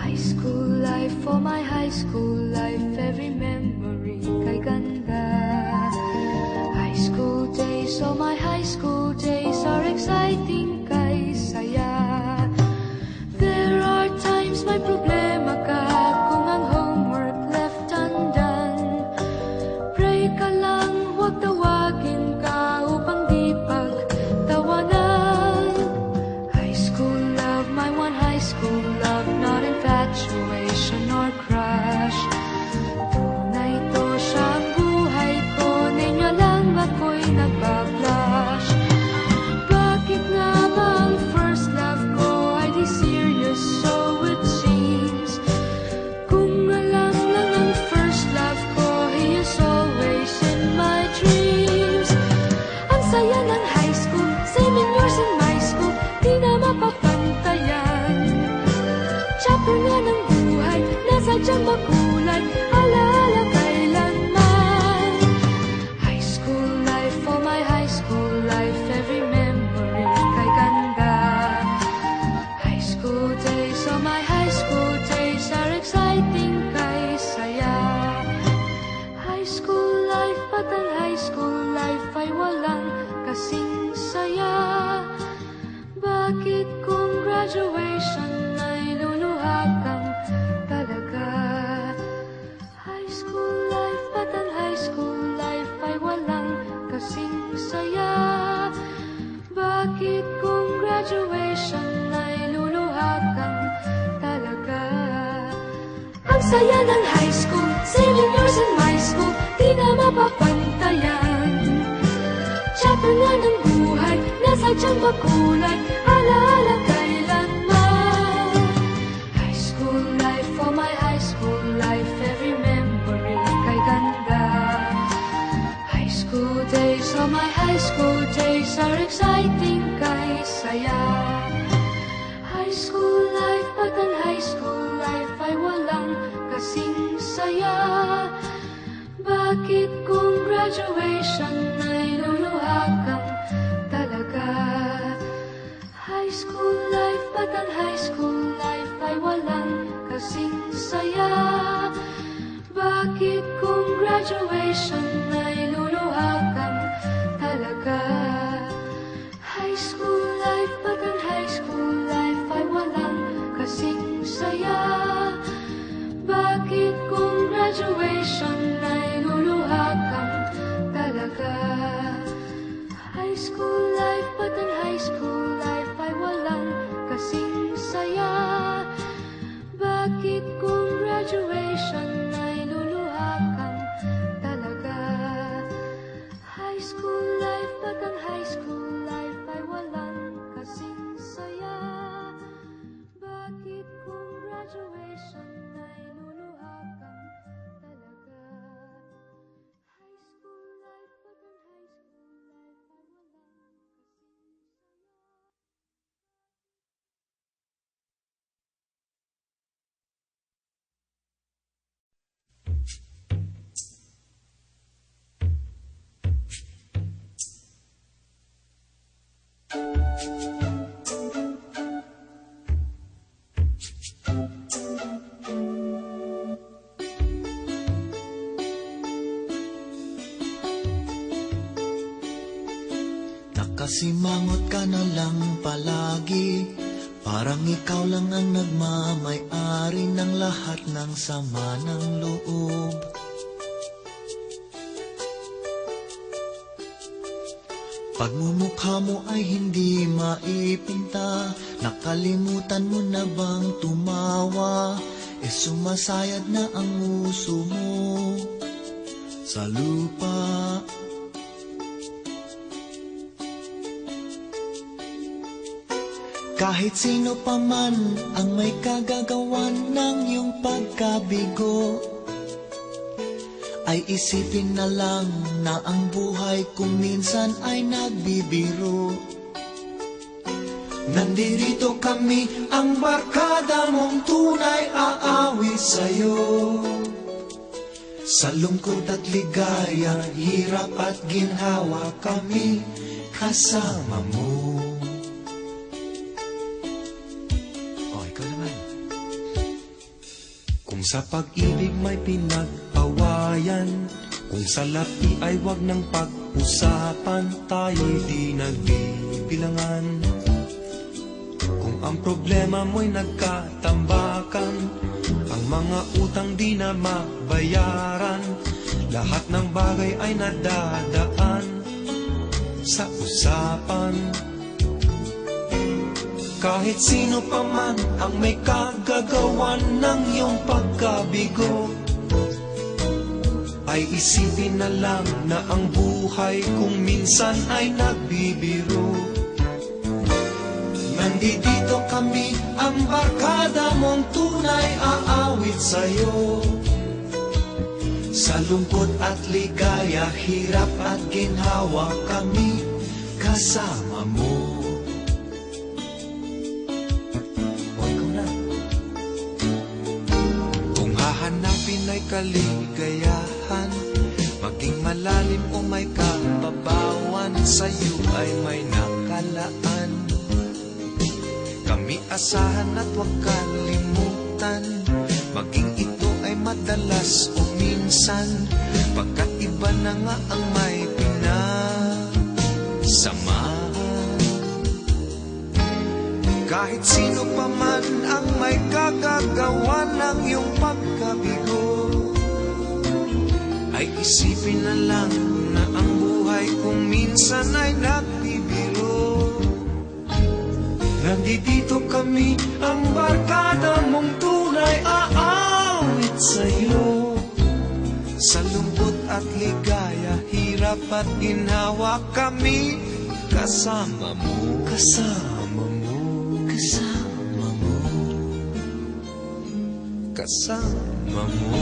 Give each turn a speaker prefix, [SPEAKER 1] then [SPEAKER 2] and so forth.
[SPEAKER 1] High school life, for my high school life, every memory kay ganda. High school days, oh my high school days are exciting kay saya. There are times may problema ka kung ang homework left undone. Pray ka lang, huwag tawagin ka upang di pagtawanan. High school love, my one high school love, not infatuation or crush. Tunay to siya ang buhay ko, niya lang ako'y nagbablush. Bakit nga ba ang first love ko ay di serious, so it seems? Kung alam lang ang first love ko, he is always in my dreams. Ang saya ng high school, 7 years in my school, di na mapapantayan. Chapter nga ng buhay, nasadyang makulay, alaala kailanman. High school life, for my high school life, every memory kay ganda. High school days, oh my high school days are exciting kay saya. High school life, at ang high school life ay walang kasing saya. Bakit kung graduation ay luluha kang talaga? High school life, at ang high school life ay walang kasing saya. Bakit kung graduation ay luluha kang talaga? Ang saya ng high school, 7 years in my school, di na mapapantayan. Chapter nga ng buhay, nasadyang makulay, alaala kailanman. High school life, for my high school life, every memory kay ganda. High school days, oh my high school days are exciting kay saya. High school life, at ang high school life ay walang kasing saya. Bakit kung graduation ay luluha kang talaga? High school life, at ang high school life ay walang kasing saya. Bakit kung graduation ay luluha kang talaga? High school life, at ang high school life ay walang kasing saya. Bakit kung graduation ay luluha kang talaga? High school life, at ang high school life ay walang kasing saya. Bakit kung graduation ay luluha kang talaga? High school life, at ang high school life ay walang kasing saya. Bakit kung graduation ay luluha kang talaga? High school life, at ang high school life ay walang
[SPEAKER 2] Nakasimangot ka na lang palagi, parang ikaw lang ang nagmamay-ari ng lahat ng sama ng loob. Pagmumukha mo ay hindi maipinta, nakalimutan mo na bang tumawa? Sumasayad na ang uso mo sa lupa. Kahit sino pa man ang may kagagawan ng iyong pagkabigo, ay isipin na lang na ang buhay kung minsan ay nagbibiro. Nandirito kami, ang barkada mong tunay aawi sa'yo. Sa lungkot at ligaya, hirap at ginhawa kami kasama mo. Oh, ikaw naman. Kung sa pag-ibig may pinag-awayan, kung sa lapi ay wag nang pag-usapan, tayo'y di nagbibilangan. Kung ang problema mo'y nagkatambakan, ang mga utang di na mabayaran, lahat ng bagay ay nadadaan sa usapan. Kahit sino pa man ang may kagagawan ng iyong pagkabigo, ay isipin na lang na ang buhay kung minsan ay nagbibiro. Nandito kami, ang barkada mong tunay aawit sa'yo. Sa lungkot at ligaya, hirap at ginhawa kami kasama mo. O ikaw na. Kung hahanapin ay kaligayahan, maging malalim o may kababawan, sa'yo ay may nakalaan. Kami asahan at huwag kalimutan, maging ito ay madalas o minsan, pagkat iba na nga ang may pinasamahan. Kahit sino pa man ang may kagagawa ng iyong pagkabigo, ay isipin na lang na ang buhay kung minsan ay nagbibiro. Nandito kami, ang barkada mong tunay aawit sa'yo. Sa lungkot at ligaya, hirap at ginhawa kami kasama mo. Kasama mo. Kasama mo. Kasama mo.